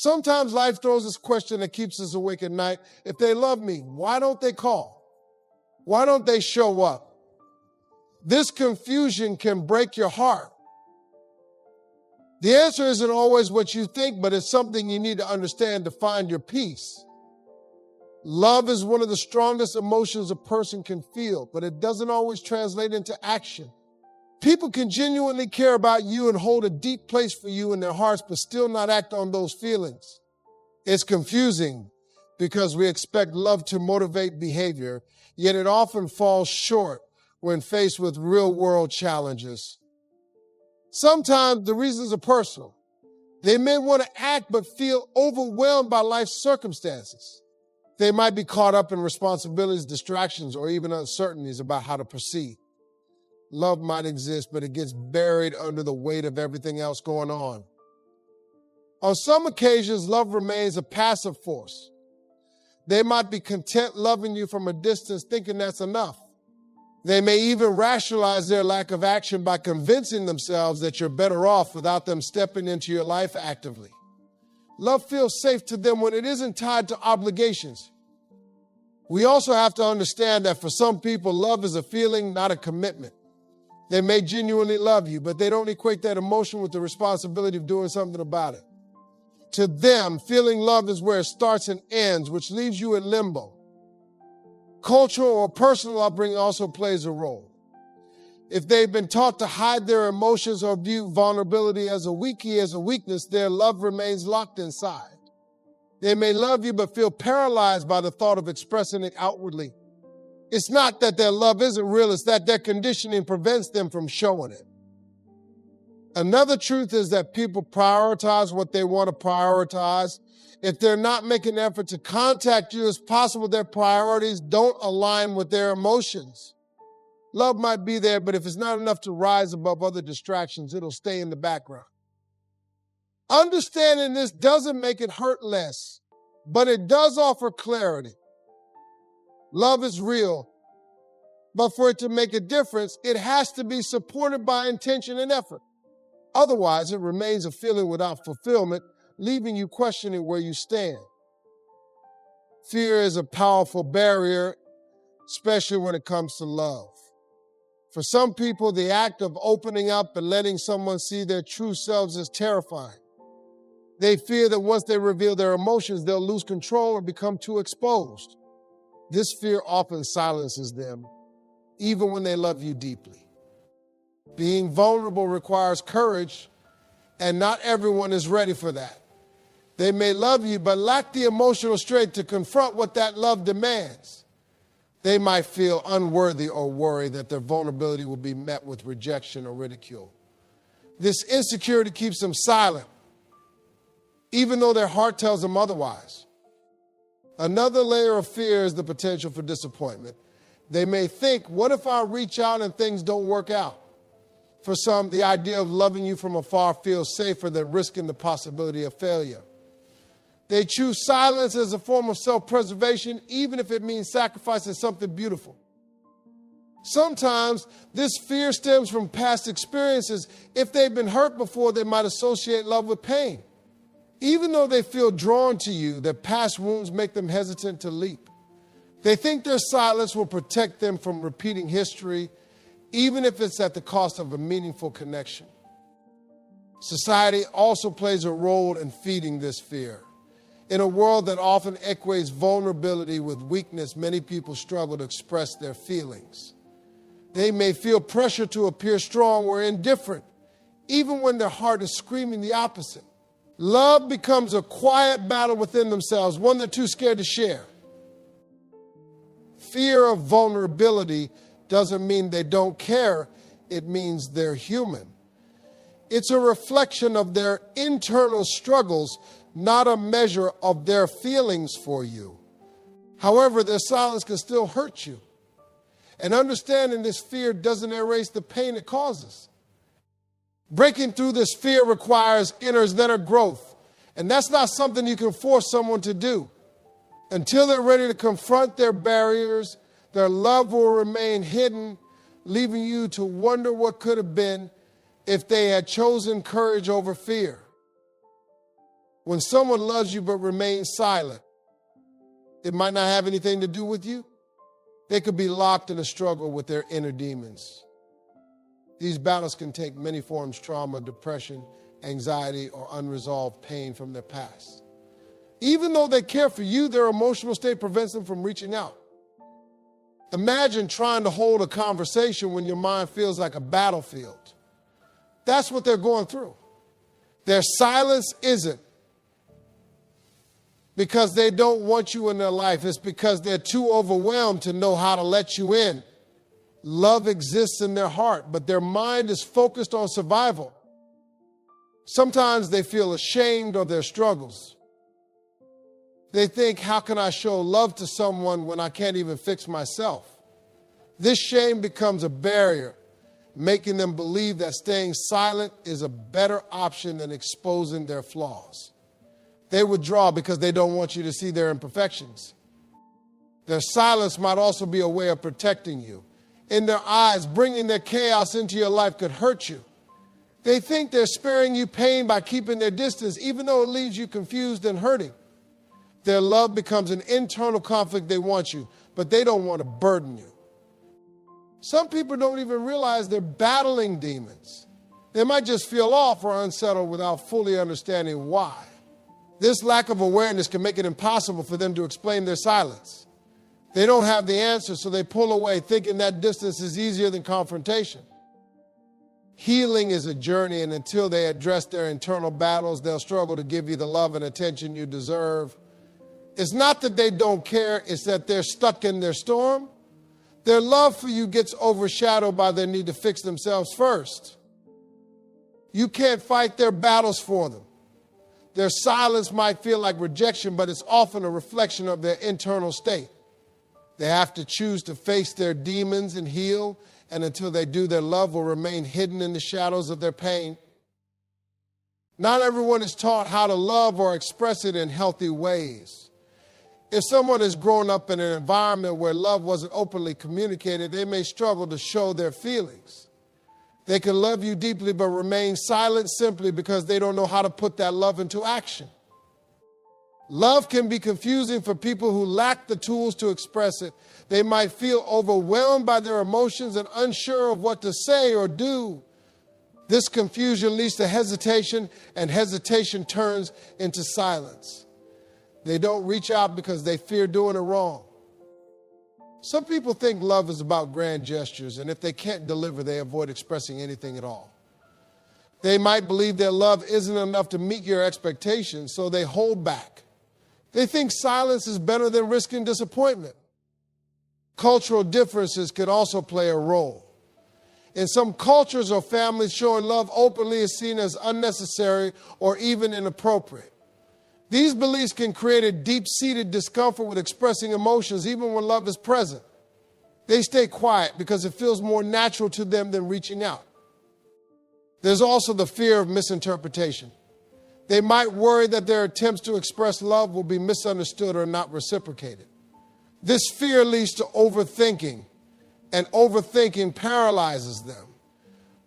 Sometimes life throws this question that keeps us awake at night. If they love me, why don't they call? Why don't they show up? This confusion can break your heart. The answer isn't always what you think, but it's something you need to understand to find your peace. Love is one of the strongest emotions a person can feel, but it doesn't always translate into action. People can genuinely care about you and hold a deep place for you in their hearts, but still not act on those feelings. It's confusing because we expect love to motivate behavior, yet it often falls short when faced with real-world challenges. Sometimes the reasons are personal. They may want to act but feel overwhelmed by life's circumstances. They might be caught up in responsibilities, distractions, or even uncertainties about how to proceed. Love might exist, but it gets buried under the weight of everything else going on. On some occasions, love remains a passive force. They might be content loving you from a distance, thinking that's enough. They may even rationalize their lack of action by convincing themselves that you're better off without them stepping into your life actively. Love feels safe to them when it isn't tied to obligations. We also have to understand that for some people, love is a feeling, not a commitment. They may genuinely love you, but they don't equate that emotion with the responsibility of doing something about it. To them, feeling love is where it starts and ends, which leaves you in limbo. Cultural or personal upbringing also plays a role. If they've been taught to hide their emotions or view vulnerability as a weakness, their love remains locked inside. They may love you but feel paralyzed by the thought of expressing it outwardly. It's not that their love isn't real, it's that their conditioning prevents them from showing it. Another truth is that people prioritize what they want to prioritize. If they're not making an effort to contact you, it's possible their priorities don't align with their emotions. Love might be there, but if it's not enough to rise above other distractions, it'll stay in the background. Understanding this doesn't make it hurt less, but it does offer clarity. Love is real, but for it to make a difference, it has to be supported by intention and effort. Otherwise, it remains a feeling without fulfillment, leaving you questioning where you stand. Fear is a powerful barrier, especially when it comes to love. For some people, the act of opening up and letting someone see their true selves is terrifying. They fear that once they reveal their emotions, they'll lose control or become too exposed. This fear often silences them, even when they love you deeply. Being vulnerable requires courage, and not everyone is ready for that. They may love you, but lack the emotional strength to confront what that love demands. They might feel unworthy or worry that their vulnerability will be met with rejection or ridicule. This insecurity keeps them silent, even though their heart tells them otherwise. Another layer of fear is the potential for disappointment. They may think, what if I reach out and things don't work out? For some, the idea of loving you from afar feels safer than risking the possibility of failure. They choose silence as a form of self-preservation, even if it means sacrificing something beautiful. Sometimes this fear stems from past experiences. If they've been hurt before, they might associate love with pain. Even though they feel drawn to you, their past wounds make them hesitant to leap. They think their silence will protect them from repeating history, even if it's at the cost of a meaningful connection. Society also plays a role in feeding this fear. In a world that often equates vulnerability with weakness, many people struggle to express their feelings. They may feel pressure to appear strong or indifferent, even when their heart is screaming the opposite. Love becomes a quiet battle within themselves, one they're too scared to share. Fear of vulnerability doesn't mean they don't care. It means they're human. It's a reflection of their internal struggles, not a measure of their feelings for you. However, their silence can still hurt you. And understanding this fear doesn't erase the pain it causes. Breaking through this fear requires inner growth. And that's not something you can force someone to do. Until they're ready to confront their barriers, their love will remain hidden, leaving you to wonder what could have been if they had chosen courage over fear. When someone loves you but remains silent, it might not have anything to do with you. They could be locked in a struggle with their inner demons. These battles can take many forms: trauma, depression, anxiety, or unresolved pain from their past. Even though they care for you, their emotional state prevents them from reaching out. Imagine trying to hold a conversation when your mind feels like a battlefield. That's what they're going through. Their silence isn't because they don't want you in their life. It's because they're too overwhelmed to know how to let you in. Love exists in their heart, but their mind is focused on survival. Sometimes they feel ashamed of their struggles. They think, how can I show love to someone when I can't even fix myself? This shame becomes a barrier, making them believe that staying silent is a better option than exposing their flaws. They withdraw because they don't want you to see their imperfections. Their silence might also be a way of protecting you. In their eyes, bringing their chaos into your life could hurt you. They think they're sparing you pain by keeping their distance, even though it leaves you confused and hurting. Their love becomes an internal conflict. They want you, but they don't want to burden you. Some people don't even realize they're battling demons. They might just feel off or unsettled without fully understanding why. This lack of awareness can make it impossible for them to explain their silence. They don't have the answer, so they pull away, thinking that distance is easier than confrontation. Healing is a journey, and until they address their internal battles, they'll struggle to give you the love and attention you deserve. It's not that they don't care, it's that they're stuck in their storm. Their love for you gets overshadowed by their need to fix themselves first. You can't fight their battles for them. Their silence might feel like rejection, but it's often a reflection of their internal state. They have to choose to face their demons and heal, and until they do, their love will remain hidden in the shadows of their pain. Not everyone is taught how to love or express it in healthy ways. If someone has grown up in an environment where love wasn't openly communicated, they may struggle to show their feelings. They can love you deeply but remain silent simply because they don't know how to put that love into action. Love can be confusing for people who lack the tools to express it. They might feel overwhelmed by their emotions and unsure of what to say or do. This confusion leads to hesitation, and hesitation turns into silence. They don't reach out because they fear doing it wrong. Some people think love is about grand gestures, and if they can't deliver, they avoid expressing anything at all. They might believe their love isn't enough to meet your expectations, so they hold back. They think silence is better than risking disappointment. Cultural differences could also play a role. In some cultures or families, showing love openly is seen as unnecessary or even inappropriate. These beliefs can create a deep-seated discomfort with expressing emotions even when love is present. They stay quiet because it feels more natural to them than reaching out. There's also the fear of misinterpretation. They might worry that their attempts to express love will be misunderstood or not reciprocated. This fear leads to overthinking, and overthinking paralyzes them.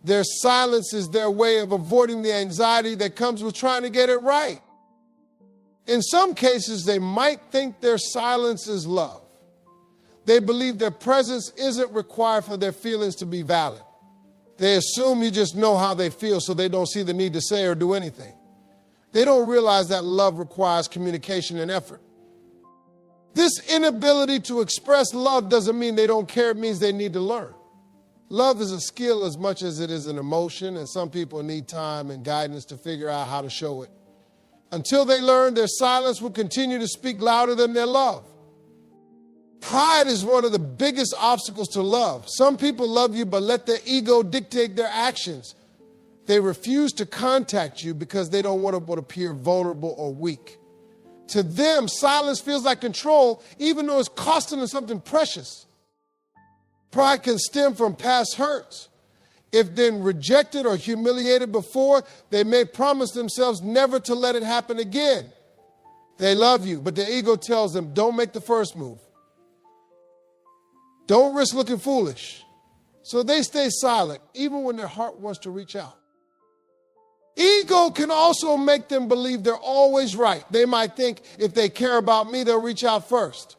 Their silence is their way of avoiding the anxiety that comes with trying to get it right. In some cases, they might think their silence is love. They believe their presence isn't required for their feelings to be valid. They assume you just know how they feel, so they don't see the need to say or do anything. They don't realize that love requires communication and effort. This inability to express love doesn't mean they don't care. It means they need to learn. Love is a skill as much as it is an emotion, and some people need time and guidance to figure out how to show it. Until they learn, their silence will continue to speak louder than their love. Pride is one of the biggest obstacles to love. Some people love you but let their ego dictate their actions. They refuse to contact you because they don't want to appear vulnerable or weak. To them, silence feels like control, even though it's costing them something precious. Pride can stem from past hurts. If then rejected or humiliated before, they may promise themselves never to let it happen again. They love you, but their ego tells them, don't make the first move. Don't risk looking foolish. So they stay silent, even when their heart wants to reach out. Ego can also make them believe they're always right. They might think if they care about me, they'll reach out first.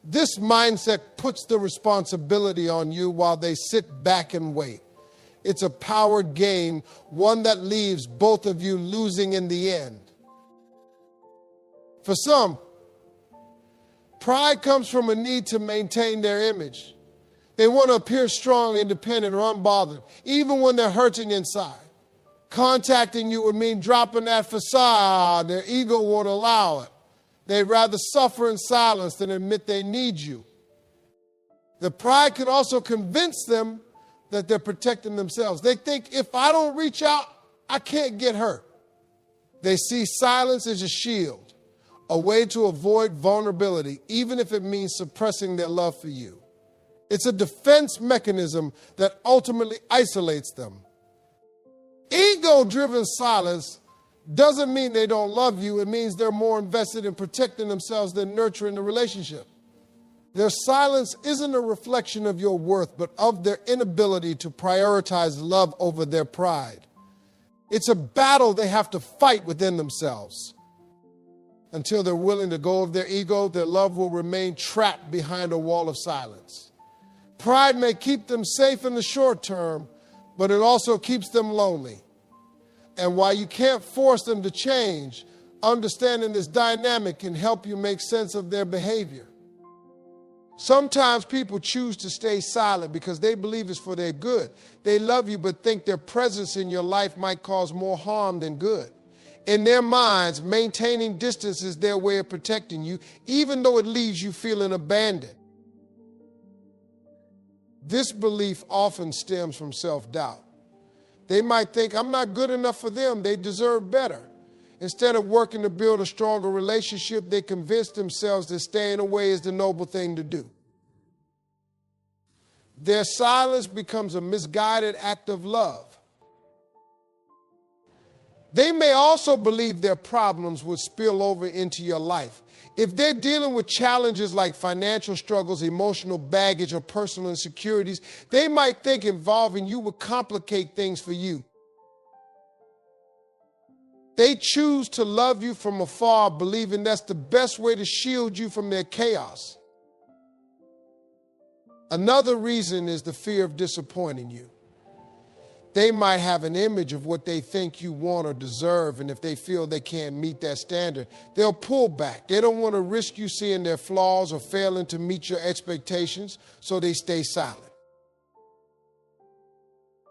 This mindset puts the responsibility on you while they sit back and wait. It's a power game, one that leaves both of you losing in the end. For some, pride comes from a need to maintain their image. They want to appear strong, independent, or unbothered, even when they're hurting inside. Contacting you would mean dropping that facade. Their ego won't allow it. They'd rather suffer in silence than admit they need you. The pride can also convince them that they're protecting themselves. They think if I don't reach out, I can't get hurt. They see silence as a shield, a way to avoid vulnerability, even if it means suppressing their love for you. It's a defense mechanism that ultimately isolates them. Ego-driven silence doesn't mean they don't love you. It means they're more invested in protecting themselves than nurturing the relationship. Their silence isn't a reflection of your worth, but of their inability to prioritize love over their pride. It's a battle they have to fight within themselves. Until they're willing to go of their ego, their love will remain trapped behind a wall of silence. Pride may keep them safe in the short term, but it also keeps them lonely. And while you can't force them to change, understanding this dynamic can help you make sense of their behavior. Sometimes people choose to stay silent because they believe it's for their good. They love you but think their presence in your life might cause more harm than good. In their minds, maintaining distance is their way of protecting you, even though it leaves you feeling abandoned. This belief often stems from self-doubt. They might think, I'm not good enough for them, they deserve better. Instead of working to build a stronger relationship, they convince themselves that staying away is the noble thing to do. Their silence becomes a misguided act of love. They may also believe their problems will spill over into your life. If they're dealing with challenges like financial struggles, emotional baggage, or personal insecurities, they might think involving you would complicate things for you. They choose to love you from afar, believing that's the best way to shield you from their chaos. Another reason is the fear of disappointing you. They might have an image of what they think you want or deserve, and if they feel they can't meet that standard, they'll pull back. They don't want to risk you seeing their flaws or failing to meet your expectations, so they stay silent.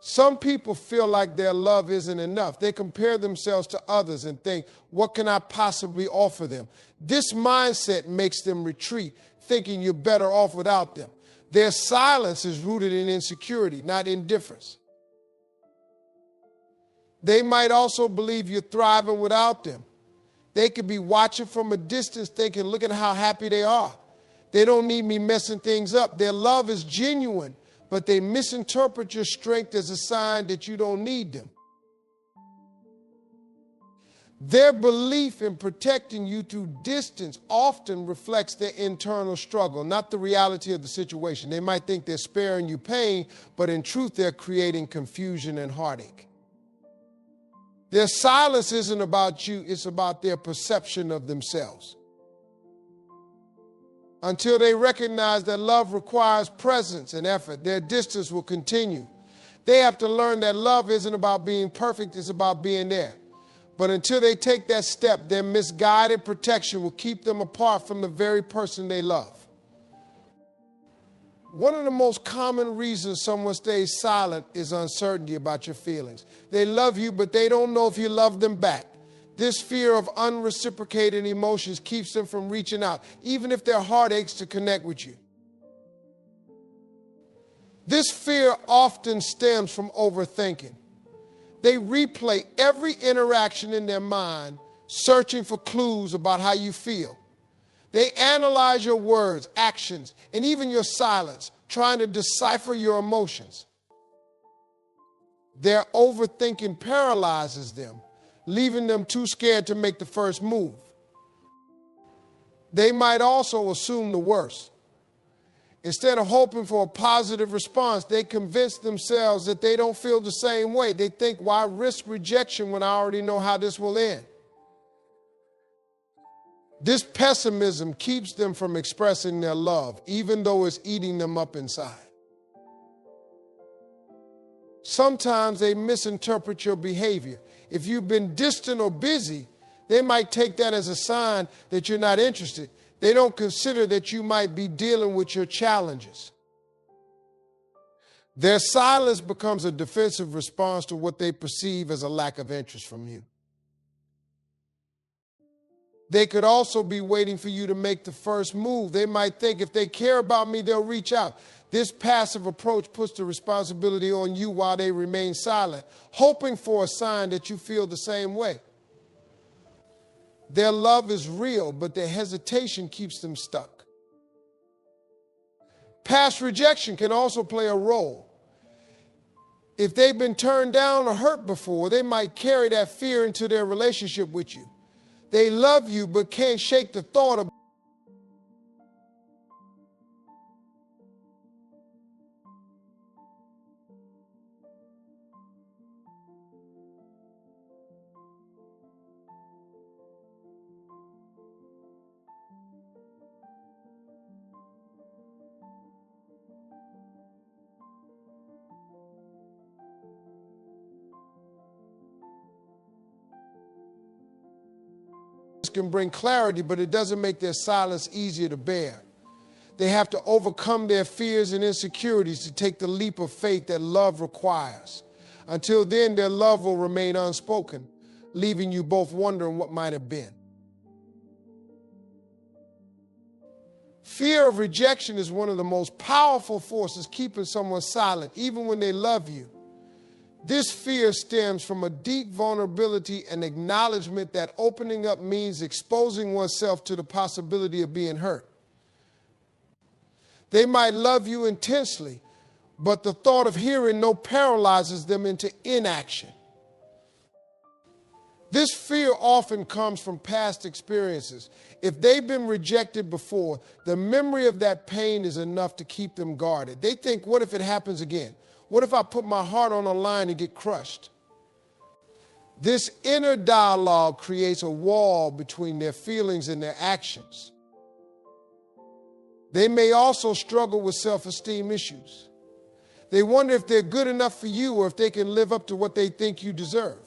Some people feel like their love isn't enough. They compare themselves to others and think, what can I possibly offer them? This mindset makes them retreat, thinking you're better off without them. Their silence is rooted in insecurity, not indifference. They might also believe you're thriving without them. They could be watching from a distance thinking, look at how happy they are. They don't need me messing things up. Their love is genuine, but they misinterpret your strength as a sign that you don't need them. Their belief in protecting you through distance often reflects their internal struggle, not the reality of the situation. They might think they're sparing you pain, but in truth, they're creating confusion and heartache. Their silence isn't about you, it's about their perception of themselves. Until they recognize that love requires presence and effort, their distance will continue. They have to learn that love isn't about being perfect, it's about being there. But until they take that step, their misguided protection will keep them apart from the very person they love. One of the most common reasons someone stays silent is uncertainty about your feelings. They love you, but they don't know if you love them back. This fear of unreciprocated emotions keeps them from reaching out, even if their heart aches to connect with you. This fear often stems from overthinking. They replay every interaction in their mind, searching for clues about how you feel. They analyze your words, actions, and even your silence, trying to decipher your emotions. Their overthinking paralyzes them, leaving them too scared to make the first move. They might also assume the worst. Instead of hoping for a positive response, they convince themselves that they don't feel the same way. They think, why risk rejection when I already know how this will end? This pessimism keeps them from expressing their love, even though it's eating them up inside. Sometimes they misinterpret your behavior. If you've been distant or busy, they might take that as a sign that you're not interested. They don't consider that you might be dealing with your challenges. Their silence becomes a defensive response to what they perceive as a lack of interest from you. They could also be waiting for you to make the first move. They might think if they care about me, they'll reach out. This passive approach puts the responsibility on you while they remain silent, hoping for a sign that you feel the same way. Their love is real, but their hesitation keeps them stuck. Past rejection can also play a role. If they've been turned down or hurt before, they might carry that fear into their relationship with you. They love you, but can't shake the thought of can bring clarity, but it doesn't make their silence easier to bear. They have to overcome their fears and insecurities to take the leap of faith that love requires. Until then, their love will remain unspoken, leaving you both wondering what might have been. Fear of rejection is one of the most powerful forces keeping someone silent, even when they love you. This fear stems from a deep vulnerability and acknowledgement that opening up means exposing oneself to the possibility of being hurt. They might love you intensely, but the thought of hearing no paralyzes them into inaction. This fear often comes from past experiences. If they've been rejected before, the memory of that pain is enough to keep them guarded. They think, what if it happens again? What if I put my heart on the line and get crushed? This inner dialogue creates a wall between their feelings and their actions. They may also struggle with self-esteem issues. They wonder if they're good enough for you or if they can live up to what they think you deserve.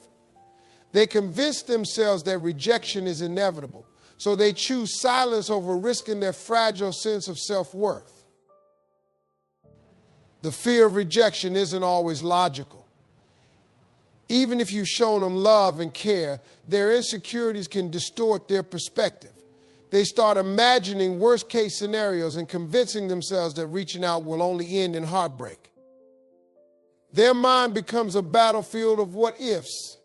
They convince themselves that rejection is inevitable, so they choose silence over risking their fragile sense of self-worth. The fear of rejection isn't always logical. Even if you've shown them love and care, their insecurities can distort their perspective. They start imagining worst-case scenarios and convincing themselves that reaching out will only end in heartbreak. Their mind becomes a battlefield of what-ifs.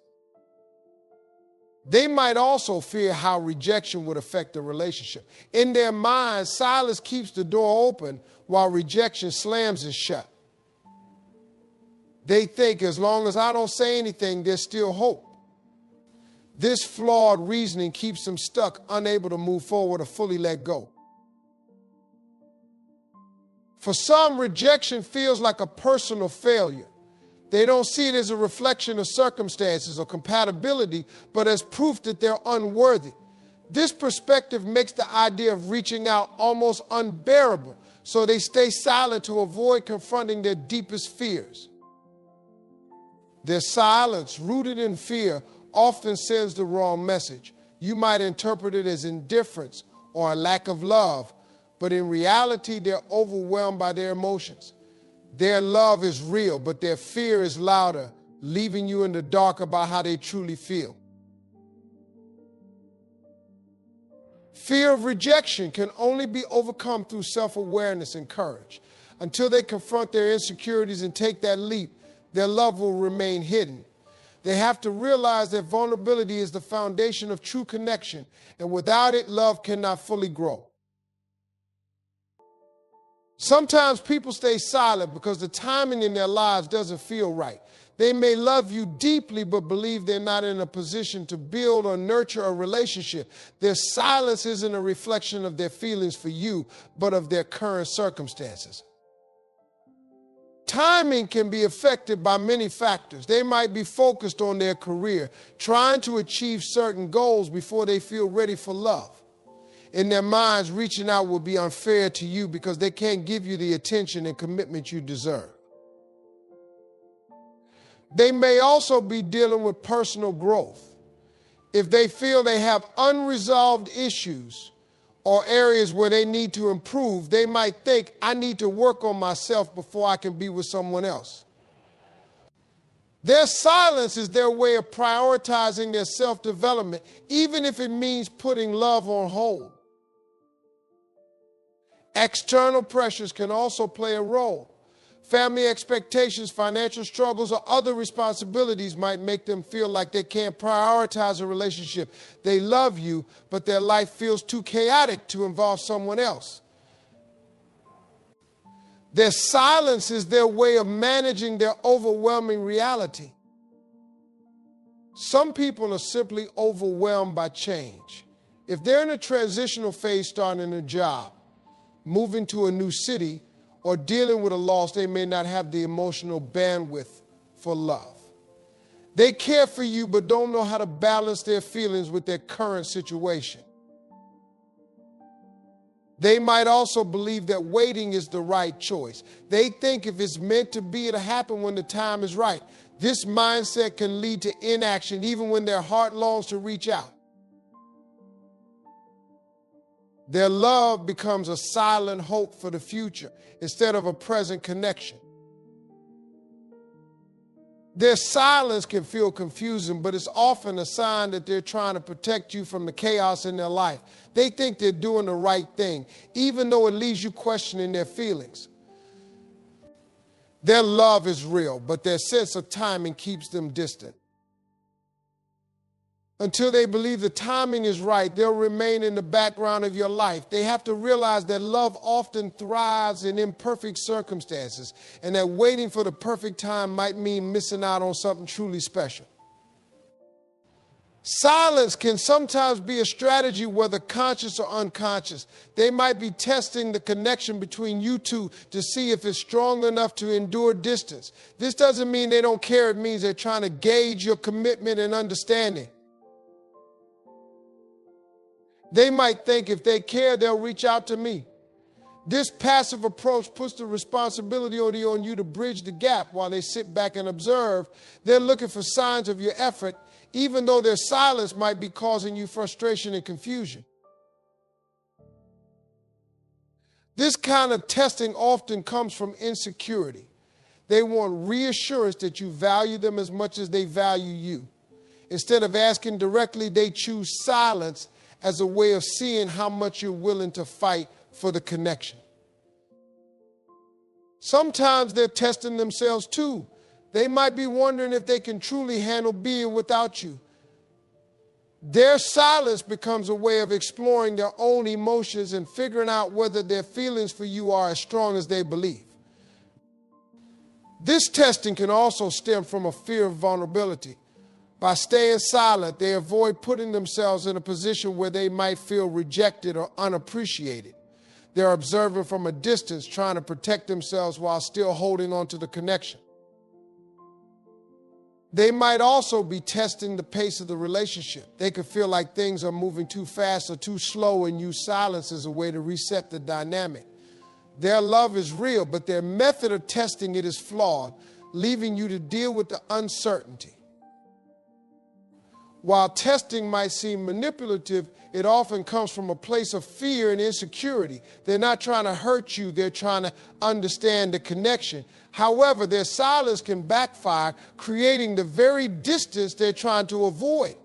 They might also fear how rejection would affect the relationship. In their minds, silence keeps the door open while rejection slams it shut. They think, as long as I don't say anything, there's still hope. This flawed reasoning keeps them stuck, unable to move forward or fully let go. For some, rejection feels like a personal failure. They don't see it as a reflection of circumstances or compatibility, but as proof that they're unworthy. This perspective makes the idea of reaching out almost unbearable, so they stay silent to avoid confronting their deepest fears. Their silence, rooted in fear, often sends the wrong message. You might interpret it as indifference or a lack of love, but in reality, they're overwhelmed by their emotions. Their love is real, but their fear is louder, leaving you in the dark about how they truly feel. Fear of rejection can only be overcome through self-awareness and courage. Until they confront their insecurities and take that leap, their love will remain hidden. They have to realize that vulnerability is the foundation of true connection, and without it, love cannot fully grow. Sometimes people stay silent because the timing in their lives doesn't feel right. They may love you deeply, but believe they're not in a position to build or nurture a relationship. Their silence isn't a reflection of their feelings for you, but of their current circumstances. Timing can be affected by many factors. They might be focused on their career, trying to achieve certain goals before they feel ready for love. In their minds, reaching out will be unfair to you because they can't give you the attention and commitment you deserve. They may also be dealing with personal growth. If they feel they have unresolved issues or areas where they need to improve, they might think, I need to work on myself before I can be with someone else. Their silence is their way of prioritizing their self-development, even if it means putting love on hold. External pressures can also play a role. Family expectations, financial struggles, or other responsibilities might make them feel like they can't prioritize a relationship. They love you, but their life feels too chaotic to involve someone else. Their silence is their way of managing their overwhelming reality. Some people are simply overwhelmed by change. If they're in a transitional phase starting a job, moving to a new city, or dealing with a loss, they may not have the emotional bandwidth for love. They care for you but don't know how to balance their feelings with their current situation. They might also believe that waiting is the right choice. They think if it's meant to be, it'll happen when the time is right. This mindset can lead to inaction even when their heart longs to reach out. Their love becomes a silent hope for the future instead of a present connection. Their silence can feel confusing, but it's often a sign that they're trying to protect you from the chaos in their life. They think they're doing the right thing, even though it leaves you questioning their feelings. Their love is real, but their sense of timing keeps them distant. Until they believe the timing is right, they'll remain in the background of your life. They have to realize that love often thrives in imperfect circumstances, and that waiting for the perfect time might mean missing out on something truly special. Silence can sometimes be a strategy, whether conscious or unconscious. They might be testing the connection between you two to see if it's strong enough to endure distance. This doesn't mean they don't care. It means they're trying to gauge your commitment and understanding. They might think if they care, they'll reach out to me. This passive approach puts the responsibility on you to bridge the gap while they sit back and observe. They're looking for signs of your effort, even though their silence might be causing you frustration and confusion. This kind of testing often comes from insecurity. They want reassurance that you value them as much as they value you. Instead of asking directly, they choose silence as a way of seeing how much you're willing to fight for the connection. Sometimes they're testing themselves too. They might be wondering if they can truly handle being without you. Their silence becomes a way of exploring their own emotions and figuring out whether their feelings for you are as strong as they believe. This testing can also stem from a fear of vulnerability. By staying silent, they avoid putting themselves in a position where they might feel rejected or unappreciated. They're observing from a distance, trying to protect themselves while still holding on to the connection. They might also be testing the pace of the relationship. They could feel like things are moving too fast or too slow and use silence as a way to reset the dynamic. Their love is real, but their method of testing it is flawed, leaving you to deal with the uncertainty. While testing might seem manipulative, it often comes from a place of fear and insecurity. They're not trying to hurt you, they're trying to understand the connection. However, their silence can backfire, creating the very distance they're trying to avoid.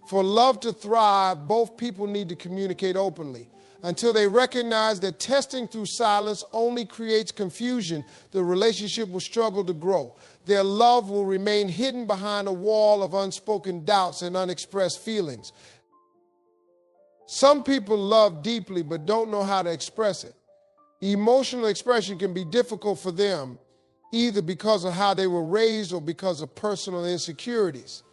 For love to thrive, both people need to communicate openly. Until they recognize that testing through silence only creates confusion, the relationship will struggle to grow. Their love will remain hidden behind a wall of unspoken doubts and unexpressed feelings. Some people love deeply but don't know how to express it. Emotional expression can be difficult for them either because of how they were raised or because of personal insecurities.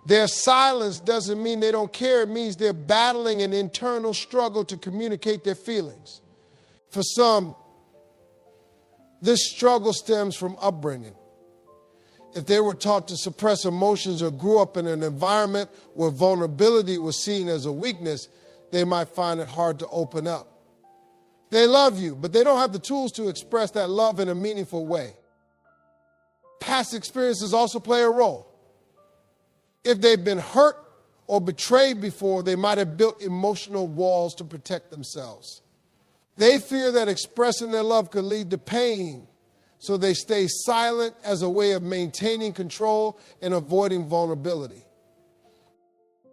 Their silence doesn't mean they don't care. It means they're battling an internal struggle to communicate their feelings. For some, this struggle stems from upbringing. If they were taught to suppress emotions or grew up in an environment where vulnerability was seen as a weakness, they might find it hard to open up. They love you, but they don't have the tools to express that love in a meaningful way. Past experiences also play a role. If they've been hurt or betrayed before, they might have built emotional walls to protect themselves. They fear that expressing their love could lead to pain, so they stay silent as a way of maintaining control and avoiding vulnerability.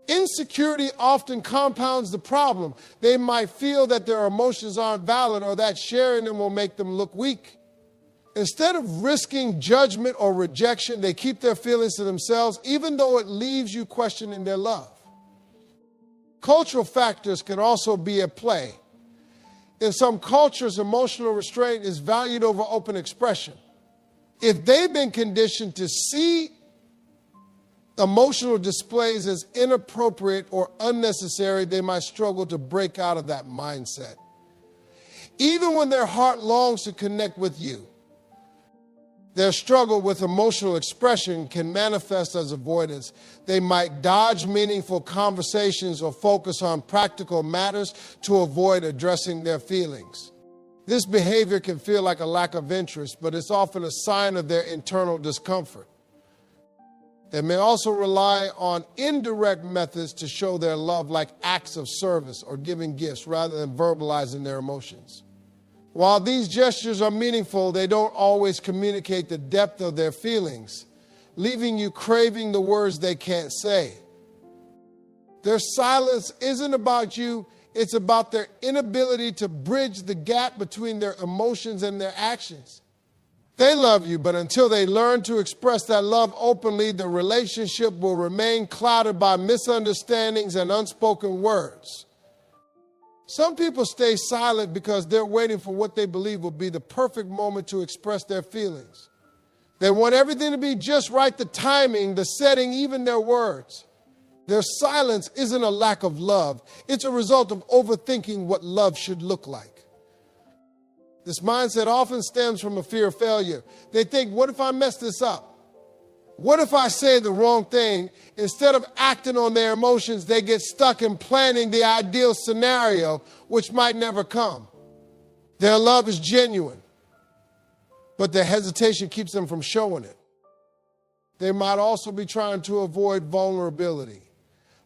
Insecurity often compounds the problem. They might feel that their emotions aren't valid or that sharing them will make them look weak. Instead of risking judgment or rejection, they keep their feelings to themselves, even though it leaves you questioning their love. Cultural factors can also be at play. In some cultures, emotional restraint is valued over open expression. If they've been conditioned to see emotional displays as inappropriate or unnecessary, they might struggle to break out of that mindset. Even when their heart longs to connect with you, their struggle with emotional expression can manifest as avoidance. They might dodge meaningful conversations or focus on practical matters to avoid addressing their feelings. This behavior can feel like a lack of interest, but it's often a sign of their internal discomfort. They may also rely on indirect methods to show their love, like acts of service or giving gifts, rather than verbalizing their emotions. While these gestures are meaningful, they don't always communicate the depth of their feelings, leaving you craving the words they can't say. Their silence isn't about you, it's about their inability to bridge the gap between their emotions and their actions. They love you, but until they learn to express that love openly, the relationship will remain clouded by misunderstandings and unspoken words. Some people stay silent because they're waiting for what they believe will be the perfect moment to express their feelings. They want everything to be just right, the timing, the setting, even their words. Their silence isn't a lack of love. It's a result of overthinking what love should look like. This mindset often stems from a fear of failure. They think, what if I mess this up? What if I say the wrong thing? Instead of acting on their emotions, they get stuck in planning the ideal scenario, which might never come. Their love is genuine, but their hesitation keeps them from showing it. They might also be trying to avoid vulnerability.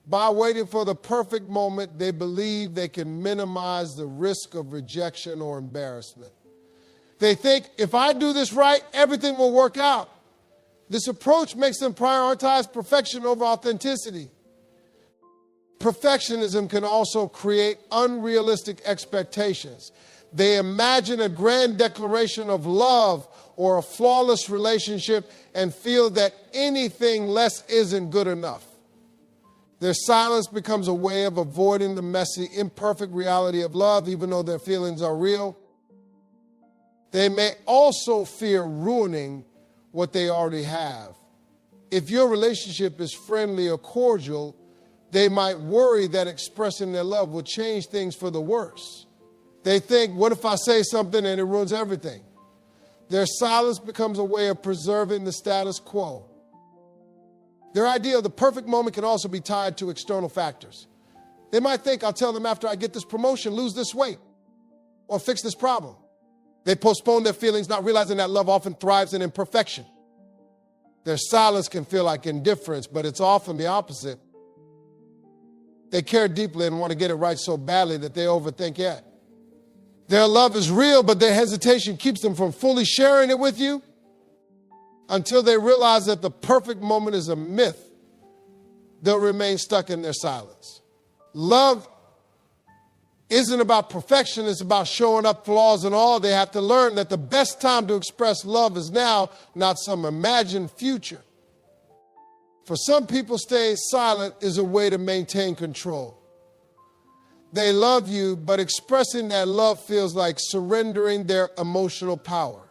By waiting for the perfect moment, they believe they can minimize the risk of rejection or embarrassment. They think, if I do this right, everything will work out. This approach makes them prioritize perfection over authenticity. Perfectionism can also create unrealistic expectations. They imagine a grand declaration of love or a flawless relationship and feel that anything less isn't good enough. Their silence becomes a way of avoiding the messy, imperfect reality of love, even though their feelings are real. They may also fear ruining what they already have. If your relationship is friendly or cordial, they might worry that expressing their love will change things for the worse. They think, what if I say something and it ruins everything? Their silence becomes a way of preserving the status quo. Their idea of the perfect moment can also be tied to external factors. They might think, I'll tell them after I get this promotion, lose this weight, or fix this problem. They postpone their feelings, not realizing that love often thrives in imperfection. Their silence can feel like indifference, but it's often the opposite. They care deeply and want to get it right so badly that they overthink it. Their love is real, but their hesitation keeps them from fully sharing it with you until they realize that the perfect moment is a myth. They'll remain stuck in their silence. Love isn't about perfection, it's about showing up flaws and all. They have to learn that the best time to express love is now, not some imagined future. For some people, staying silent is a way to maintain control. They love you, but expressing that love feels like surrendering their emotional power.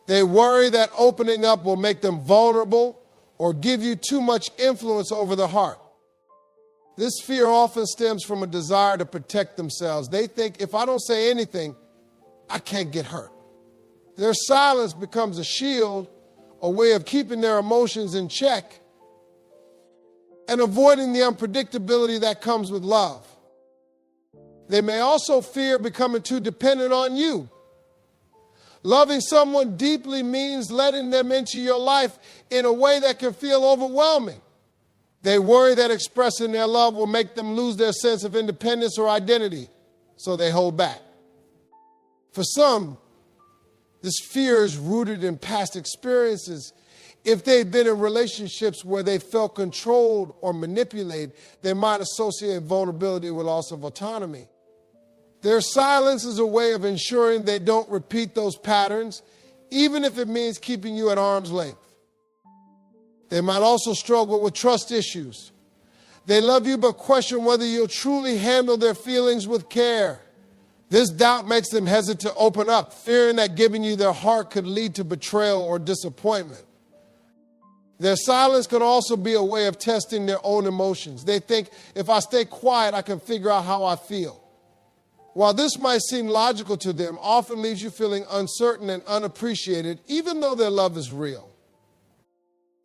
They worry that opening up will make them vulnerable or give you too much influence over their heart. This fear often stems from a desire to protect themselves. They think, if I don't say anything, I can't get hurt. Their silence becomes a shield, a way of keeping their emotions in check and avoiding the unpredictability that comes with love. They may also fear becoming too dependent on you. Loving someone deeply means letting them into your life in a way that can feel overwhelming. They worry that expressing their love will make them lose their sense of independence or identity, so they hold back. For some, this fear is rooted in past experiences. If they've been in relationships where they felt controlled or manipulated, they might associate vulnerability with loss of autonomy. Their silence is a way of ensuring they don't repeat those patterns, even if it means keeping you at arm's length. They might also struggle with trust issues. They love you but question whether you'll truly handle their feelings with care. This doubt makes them hesitant to open up, fearing that giving you their heart could lead to betrayal or disappointment. Their silence can also be a way of testing their own emotions. They think, if I stay quiet, I can figure out how I feel. While this might seem logical to them, often leaves you feeling uncertain and unappreciated, even though their love is real.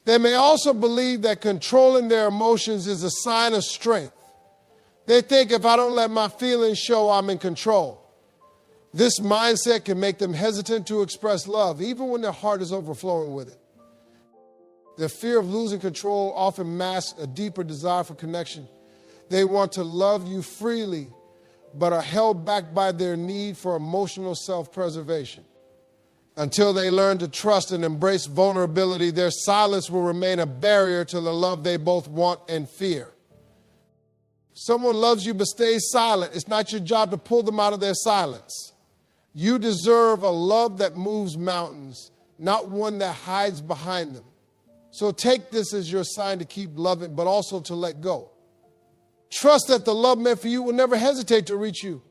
They may also believe that controlling their emotions is a sign of strength. They think, if I don't let my feelings show, I'm in control. This mindset can make them hesitant to express love, even when their heart is overflowing with it. Their fear of losing control often masks a deeper desire for connection. They want to love you freely, but are held back by their need for emotional self-preservation. Until they learn to trust and embrace vulnerability, their silence will remain a barrier to the love they both want and fear. Someone loves you but stays silent. It's not your job to pull them out of their silence. You deserve a love that moves mountains, not one that hides behind them. So take this as your sign to keep loving, but also to let go. Trust that the love meant for you will never hesitate to reach you.